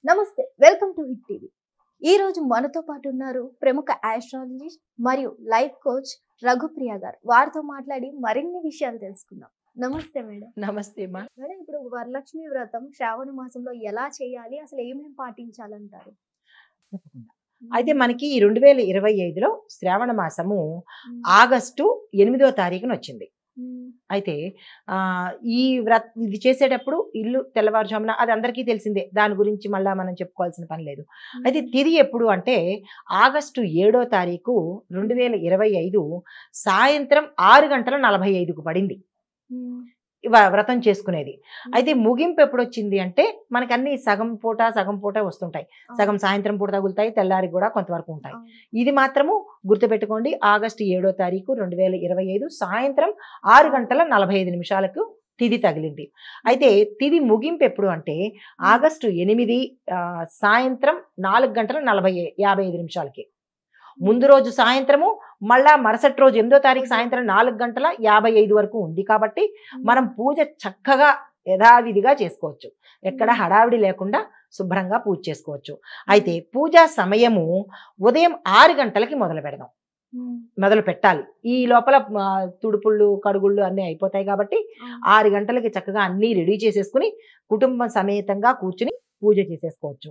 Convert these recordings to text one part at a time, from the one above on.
నమస్తే, welcome to hit TV. ఈ రోజు మనతో పాటు ఉన్నారు ప్రముఖ ఆస్ట్రాలజిస్ట్ మరియు లైఫ్ కోచ్ రఘుప్రియ గారు. వారితో మాట్లాడి మరిన్ని విషయాలు తెలుసుకుందాం. నమస్తే మేడం. నమస్తే అమ్మా. మేడం, ఇప్పుడు వరలక్ష్మి వ్రతం శ్రావణ మాసంలో ఎలా చేయాలి, అసలు ఏమేమి పాటించాలంటారు? తప్పకుండా. అయితే మనకి 2025లో శ్రావణ మాసము ఆగస్టు 8వ తారీఖున వచ్చింది. అయితే ఈ ఇది చేసేటప్పుడు ఇల్లు తెల్లవారుజామున అది అందరికీ తెలిసిందే, దాని గురించి మళ్ళా మనం చెప్పుకోవాల్సిన పని లేదు. అయితే తిది ఎప్పుడు అంటే ఆగస్టు 7వ తారీఖు 2025 సాయంత్రం 6:45కు పడింది వ్రతం చేసుకునేది. అయితే ముగింపు ఎప్పుడు వచ్చింది అంటే మనకి అన్ని సగం పూట వస్తుంటాయి. సగం సాయంత్రం పూట తగులుతాయి, తెల్లారి కూడా కొంతవరకు ఉంటాయి. ఇది మాత్రము గుర్తుపెట్టుకోండి, ఆగస్టు 7వ తారీఖు 2025 సాయంత్రం 6:45 తిది తగిలింది. అయితే తిది ముగింపు ఎప్పుడు అంటే ఆగస్టు 8 సాయంత్రం 4:55 ముందు రోజు సాయంత్రము, మళ్ళా మరుసటి రోజు 8వ తారీఖు సాయంత్రం 4:55 వరకు ఉంది. కాబట్టి మనం పూజ చక్కగా యథావిధిగా చేసుకోవచ్చు, ఎక్కడ హడావిడి లేకుండా శుభ్రంగా పూజ చేసుకోవచ్చు. అయితే పూజా సమయము ఉదయం 6 గంటలకి మొదలు పెట్టాలి. ఈ లోపల తుడుపుళ్ళు కడుగుళ్ళు అన్నీ అయిపోతాయి కాబట్టి 6 గంటలకి చక్కగా అన్నీ రెడీ చేసేసుకుని కుటుంబ సమేతంగా కూర్చుని పూజ చేసేసుకోవచ్చు.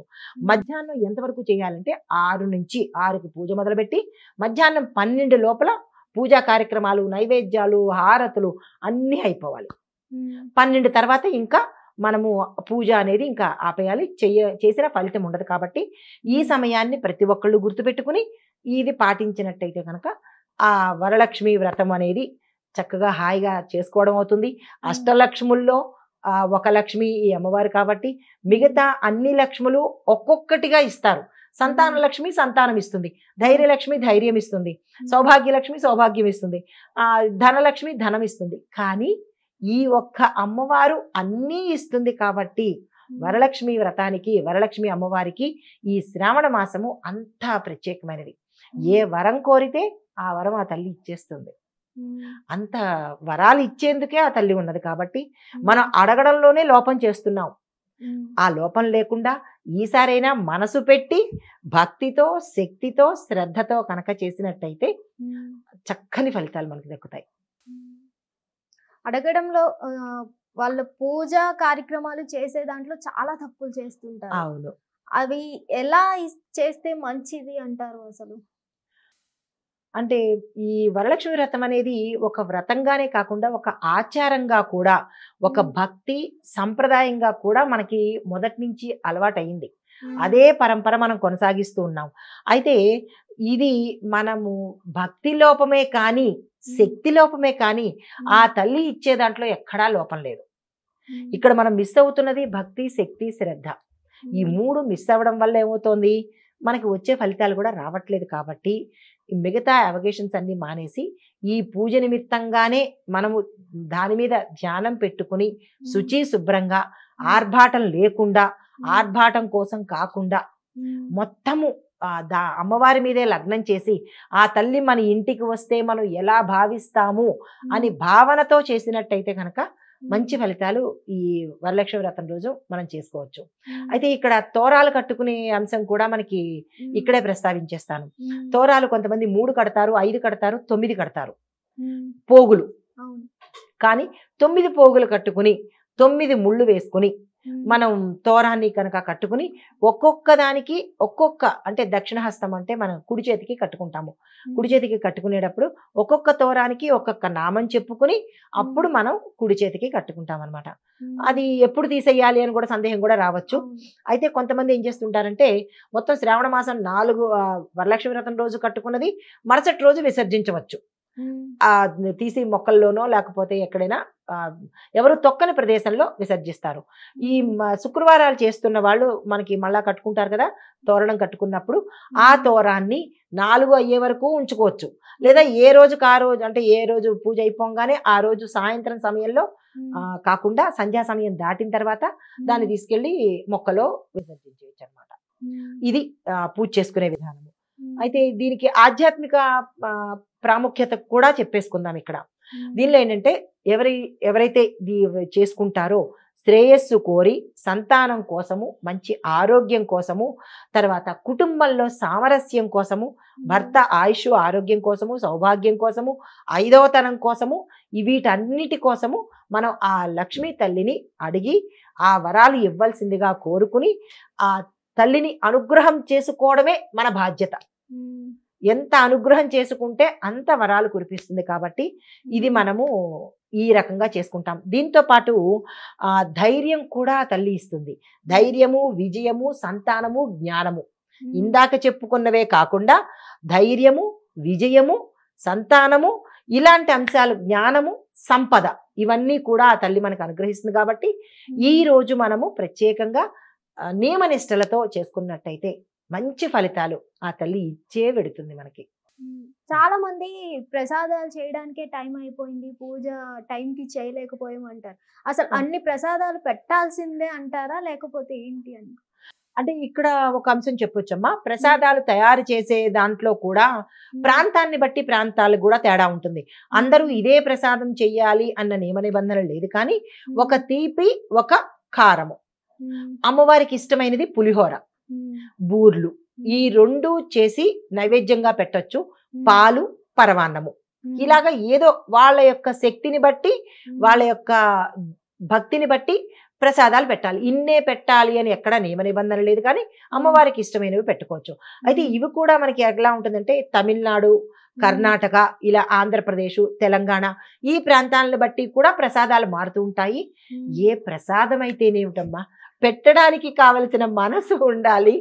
మధ్యాహ్నం ఎంతవరకు చేయాలంటే 6 నుంచి 6కి పూజ మొదలుపెట్టి మధ్యాహ్నం 12 లోపల పూజా కార్యక్రమాలు, నైవేద్యాలు, హారతులు అన్నీ అయిపోవాలి. 12 తర్వాత ఇంకా మనము పూజ అనేది ఇంకా ఆపేయాలి. చేసిన ఫలితం ఉండదు. కాబట్టి ఈ సమయాన్ని ప్రతి ఒక్కళ్ళు గుర్తుపెట్టుకుని ఇది పాటించినట్టయితే కనుక ఆ వరలక్ష్మి వ్రతం అనేది చక్కగా హాయిగా చేసుకోవడం అవుతుంది. అష్టలక్ష్ముల్లో ఒక లక్ష్మి ఈ అమ్మవారు కాబట్టి మిగతా అన్ని లక్ష్ములు ఒక్కొక్కటిగా ఇస్తారు. సంతాన లక్ష్మి సంతానం ఇస్తుంది, ధైర్యలక్ష్మి ధైర్యం ఇస్తుంది, సౌభాగ్యలక్ష్మి సౌభాగ్యం ఇస్తుంది, ధనలక్ష్మి ధనం ఇస్తుంది. కానీ ఈ ఒక్క అమ్మవారు అన్నీ ఇస్తుంది. కాబట్టి వరలక్ష్మి వ్రతానికి, వరలక్ష్మి అమ్మవారికి ఈ శ్రావణ మాసము అంతా ప్రత్యేకమైనది. ఏ వరం కోరితే ఆ వరం ఆ తల్లి ఇచ్చేస్తుంది. అంత వరాలు ఇచ్చేందుకే ఆ తల్లి ఉన్నది. కాబట్టి మనం అడగడంలోనే లోపం చేస్తున్నాం. ఆ లోపం లేకుండా ఈసారైనా మనసు పెట్టి భక్తితో, శక్తితో, శ్రద్ధతో కనుక చేసినట్టయితే చక్కని ఫలితాలు మనకు దక్కుతాయి. అడగడంలో వాళ్ళ పూజా కార్యక్రమాలు చేసే దాంట్లో చాలా తప్పులు చేస్తుంటారు. అవును. అవి ఎలా చేస్తే మంచిది అంటారు అసలు? అంటే ఈ వరలక్ష్మి వ్రతం అనేది ఒక వ్రతంగానే కాకుండా ఒక ఆచారంగా కూడా, ఒక భక్తి సంప్రదాయంగా కూడా మనకి మొదటి నుంచి అలవాటయింది. అదే పరంపర మనం కొనసాగిస్తూ ఉన్నాం. అయితే ఇది మనము భక్తి లోపమే కానీ, శక్తి లోపమే కానీ ఆ తల్లి ఇచ్చే దాంట్లో ఎక్కడా లోపం లేదు. ఇక్కడ మనం మిస్ అవుతున్నది భక్తి, శక్తి, శ్రద్ధ. ఈ 3 మిస్ అవ్వడం వల్ల ఏమవుతోంది, మనకి వచ్చే ఫలితాలు కూడా రావట్లేదు. కాబట్టి మిగతా అవకేషన్స్ అన్ని మానేసి ఈ పూజ నిమిత్తంగానే మనము దాని మీద ధ్యానం పెట్టుకుని శుచి శుభ్రంగా, ఆర్భాటం లేకుండా, ఆర్భాటం కోసం కాకుండా మొత్తము అమ్మవారి మీదే లగ్నం చేసి ఆ తల్లి మన ఇంటికి వస్తే మనం ఎలా భావిస్తాము అని భావనతో చేసినట్టయితే కనుక మంచి ఫలితాలు ఈ వరలక్ష్మి వ్రతం రోజు మనం చేసుకోవచ్చు. అయితే ఇక్కడ తోరాలు కట్టుకునే అంశం కూడా మనకి ఇక్కడే ప్రస్తావించేస్తాను. తోరాలు కొంతమంది 3 కడతారు, 5 కడతారు, 9 కడతారు పోగులు. కానీ 9 పోగులు కట్టుకుని 9 ముళ్ళు వేసుకుని మనం తోరాన్ని కనుక కట్టుకుని ఒక్కొక్క దానికి ఒక్కొక్క, అంటే దక్షిణ హస్తం అంటే మనం కుడి చేతికి కట్టుకుంటాము. కుడి చేతికి కట్టుకునేటప్పుడు ఒక్కొక్క తోరానికి ఒక్కొక్క నామం చెప్పుకుని అప్పుడు మనం కుడి చేతికి కట్టుకుంటాం అనమాట. అది ఎప్పుడు తీసేయాలి అని కూడా సందేహం కూడా రావచ్చు. అయితే కొంతమంది ఏం చేస్తుంటారంటే మొత్తం శ్రావణ మాసం 4 వరలక్ష్మి వ్రతం రోజు కట్టుకున్నది మరుసటి రోజు విసర్జించవచ్చు. తీసి మొక్కల్లోనో లేకపోతే ఎక్కడైనా ఎవరు తొక్కని ప్రదేశంలో విసర్జిస్తారు. ఈ శుక్రవారాలు చేస్తున్న వాళ్ళు మనకి మళ్ళా కట్టుకుంటారు కదా, తోరణం కట్టుకున్నప్పుడు ఆ తోరాన్ని 4 అయ్యే వరకు ఉంచుకోవచ్చు. లేదా ఏ రోజుకి ఆ రోజు, అంటే ఏ రోజు పూజ అయిపోగానే ఆ రోజు సాయంత్రం సమయంలో కాకుండా సంధ్యా సమయం దాటిన తర్వాత దాన్ని తీసుకెళ్లి మొక్కలో విసర్జించవచ్చు అనమాట. ఇది పూజ చేసుకునే విధానము. అయితే దీనికి ఆధ్యాత్మిక ప్రాముఖ్యత కూడా చెప్పేసుకుందాం ఇక్కడ. దీనిలో ఏంటంటే ఎవరైతే చేసుకుంటారో శ్రేయస్సు కోరి సంతానం కోసము, మంచి ఆరోగ్యం కోసము, తర్వాత కుటుంబంలో సామరస్యం కోసము, భర్త ఆయుష్ ఆరోగ్యం కోసము, సౌభాగ్యం కోసము, 5వ తనం కోసము, వీటన్నిటి కోసము మనం ఆ లక్ష్మీ తల్లిని అడిగి ఆ వరాలు ఇవ్వాల్సిందిగా కోరుకుని ఆ తల్లిని అనుగ్రహం చేసుకోవడమే మన బాధ్యత. ఎంత అనుగ్రహం చేసుకుంటే అంత వరాలు కురిపిస్తుంది. కాబట్టి ఇది మనము ఈ రకంగా చేసుకుంటాం. దీంతో పాటు ధైర్యం కూడా తల్లి ఇస్తుంది. ధైర్యము, విజయము, సంతానము, జ్ఞానము, ఇందాక చెప్పుకున్నవే కాకుండా ధైర్యము, విజయము, సంతానము, ఇలాంటి అంశాలు, జ్ఞానము, సంపద, ఇవన్నీ కూడా ఆ తల్లి మనకు అనుగ్రహిస్తుంది. కాబట్టి ఈ రోజు మనము ప్రత్యేకంగా నియమనిష్టలతో చేసుకున్నట్టయితే మంచి ఫలితాలు ఆ తల్లి ఇచ్చే వెడుతుంది మనకి. చాలా మంది ప్రసాదాలు చేయడానికే టైం అయిపోయింది, పూజ టైంకి చేయలేకపోయామంటారు. అసలు అన్ని ప్రసాదాలు పెట్టాల్సిందే అంటారా, లేకపోతే ఏంటి అని? అంటే ఇక్కడ ఒక అంశం చెప్పొచ్చమ్మా. ప్రసాదాలు తయారు చేసే దాంట్లో కూడా ప్రాంతాన్ని బట్టి ప్రాంతాలకు కూడా తేడా ఉంటుంది. అందరూ ఇదే ప్రసాదం చెయ్యాలి అన్న నియమ నిబంధనలు లేదు. కానీ ఒక తీపి, ఒక కారము, అమ్మవారికి ఇష్టమైనది పులిహోర, బూర్లు, ఈ 2 చేసి నైవేద్యంగా పెట్టొచ్చు. పాలు, పరమాన్నము, ఇలాగా ఏదో వాళ్ళ యొక్క శక్తిని బట్టి, వాళ్ళ యొక్క భక్తిని బట్టి ప్రసాదాలు పెట్టాలి. ఇన్నే పెట్టాలి అని ఎక్కడ నియమ నిబంధన లేదు. కానీ అమ్మవారికి ఇష్టమైనవి పెట్టుకోవచ్చు. అయితే ఇవి కూడా మనకి ఎలా ఉంటుందంటే తమిళనాడు, కర్ణాటక, ఇలా ఆంధ్రప్రదేశ్, తెలంగాణ, ఈ ప్రాంతాలను బట్టి కూడా ప్రసాదాలు మారుతూ ఉంటాయి. ఏ ప్రసాదం అయితేనేమిటమ్మా, పెట్టడానికి కావలసిన మనసు ఉండాలి,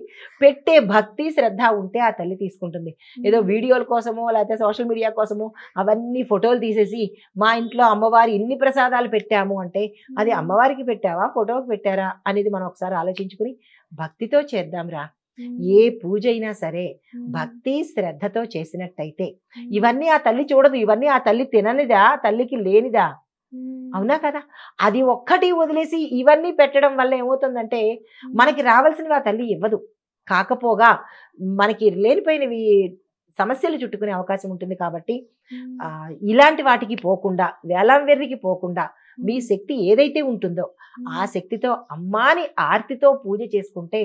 పెట్టే భక్తి శ్రద్ధ ఉంటే ఆ తల్లి తీసుకుంటుంది. ఏదో వీడియోల కోసమో లేకపోతే సోషల్ మీడియా కోసమో అవన్నీ ఫోటోలు తీసేసి మా ఇంట్లో అమ్మవారి ఇన్ని ప్రసాదాలు పెట్టాము అంటే అది అమ్మవారికి పెట్టావా, ఫోటోకి పెట్టారా అనేది మనం ఒకసారి ఆలోచించుకుని భక్తితో చేద్దాంరా. ఏ పూజ అయినా సరే భక్తి శ్రద్ధతో చేసినట్టయితే ఇవన్నీ ఆ తల్లి చూడదు. ఇవన్నీ ఆ తల్లి తిననిదా, తల్లికి లేనిదా? అవునా కదా? అది ఒక్కటి వదిలేసి ఇవన్నీ పెట్టడం వల్ల ఏమవుతుందంటే మనకి రావాల్సినవి ఆ తల్లి ఇవ్వదు. కాకపోగా మనకి లేనిపోయినవి సమస్యలు చుట్టుకునే అవకాశం ఉంటుంది. కాబట్టి ఇలాంటి వాటికి పోకుండా, వేలం వెర్రికి పోకుండా మీ శక్తి ఏదైతే ఉంటుందో ఆ శక్తితో అమ్మాని ఆర్తితో పూజ చేసుకుంటే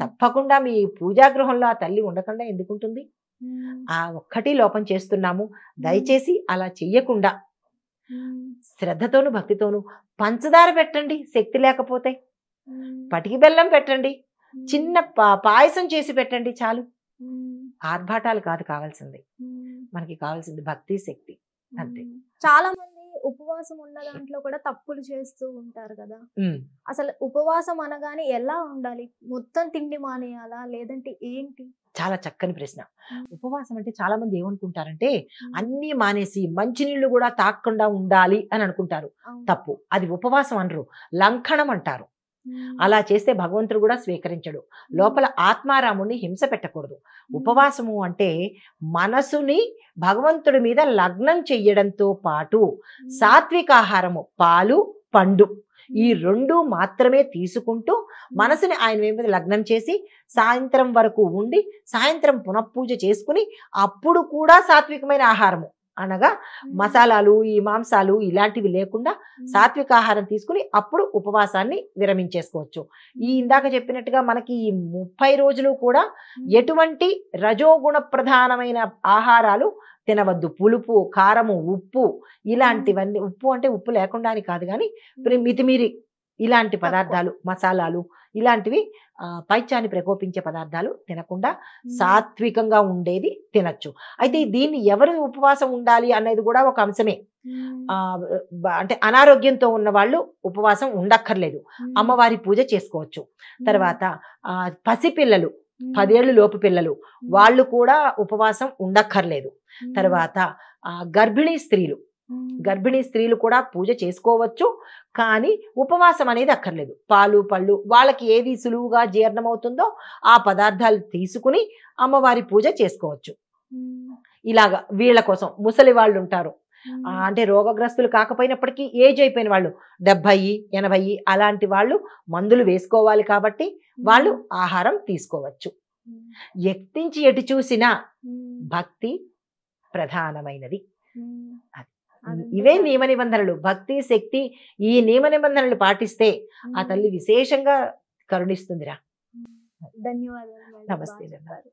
తప్పకుండా మీ పూజాగృహంలో ఆ తల్లి ఉండకుండా ఎందుకుంటుంది? ఆ ఒక్కటి లోపం చేస్తున్నాము. దయచేసి అలా చెయ్యకుండా శ్రద్ధతోను భక్తితోను పంచదార పెట్టండి, శక్తి లేకపోతే పటికి బెల్లం పెట్టండి, చిన్న పాయసం చేసి పెట్టండి, చాలు. ఆర్భాటాలు కాదు కావాల్సింది, మనకి కావాల్సింది భక్తి శక్తి అంతే. చాలా మంది ఉపవాసం ఉన్న దాంట్లో కూడా తప్పులు చేస్తూ ఉంటారు కదా. అసలు ఉపవాసం అనగానే ఎలా ఉండాలి? మొత్తం తిండి మానేయాలా, లేదంటే ఏంటి? చాలా చక్కని ప్రశ్న. ఉపవాసం అంటే చాలా మంది ఏమనుకుంటారంటే అన్నీ మానేసి మంచినీళ్ళు కూడా తాగకుండా ఉండాలి అని అనుకుంటారు. తప్పు. అది ఉపవాసం అనరు, లంఘనం అంటారు. అలా చేస్తే భగవంతుడు కూడా స్వీకరించడు. లోపల ఆత్మారాముడిని హింస పెట్టకూడదు. ఉపవాసము అంటే మనసుని భగవంతుడి మీద లగ్నం చెయ్యడంతో పాటు సాత్విక ఆహారము, పాలు, పండు, ఈ 2 మాత్రమే తీసుకుంటూ మనసుని ఆయన మీద లగ్నం చేసి సాయంత్రం వరకు ఉండి సాయంత్రం పునఃపూజ చేసుకుని అప్పుడు కూడా సాత్వికమైన ఆహారము అనగా మసాలాలు, ఈ మాంసాలు ఇలాంటివి లేకుండా సాత్విక ఆహారం తీసుకుని అప్పుడు ఉపవాసాన్ని విరమించేసుకోవచ్చు. ఈ ఇందాక చెప్పినట్టుగా మనకి ఈ 30 రోజులు కూడా ఎటువంటి రజోగుణ ప్రధానమైన ఆహారాలు తినవద్దు. పులుపు, కారము, ఉప్పు ఇలాంటివన్నీ, ఉప్పు అంటే ఉప్పు లేకుండా అని కాదు, కానీ మితిమీరి ఇలాంటి పదార్థాలు, మసాలాలు ఇలాంటివి పైత్యాన్ని ప్రకోపించే పదార్థాలు తినకుండా సాత్వికంగా ఉండేది తినచ్చు. అయితే దీన్ని ఎవరు ఉపవాసం ఉండాలి అనేది కూడా ఒక అంశమే. అంటే అనారోగ్యంతో ఉన్న వాళ్ళు ఉపవాసం ఉండక్కర్లేదు, అమ్మవారి పూజ చేసుకోవచ్చు. తర్వాత పసిపిల్లలు, 10 ఏళ్ళు లోపు పిల్లలు, వాళ్ళు కూడా ఉపవాసం ఉండక్కర్లేదు. తర్వాత గర్భిణీ స్త్రీలు కూడా పూజ చేసుకోవచ్చు, కానీ ఉపవాసం అనేది అక్కర్లేదు. పాలు, పళ్ళు, వాళ్ళకి ఏది సులువుగా జీర్ణమవుతుందో ఆ పదార్థాలు తీసుకుని అమ్మవారి పూజ చేసుకోవచ్చు. ఇలాగా వీళ్ళ కోసం ముసలి వాళ్ళు ఉంటారు, అంటే రోగగ్రస్తులు కాకపోయినప్పటికీ ఏజ్ అయిపోయిన వాళ్ళు 70, 80 అలాంటి వాళ్ళు మందులు వేసుకోవాలి. కాబట్టి వాళ్ళు ఆహారం తీసుకోవచ్చు. ఎట్టించి ఎటు చూసినా భక్తి ప్రధానమైనది. ఇవే నియమ నిబంధనలు. భక్తి శక్తి ఈ నియమ నిబంధనలు పాటిస్తే ఆ తల్లి విశేషంగా కరుణిస్తుందిరా. ధన్యవాదాలు మేడం. నమస్తే బాగా చెప్పారు.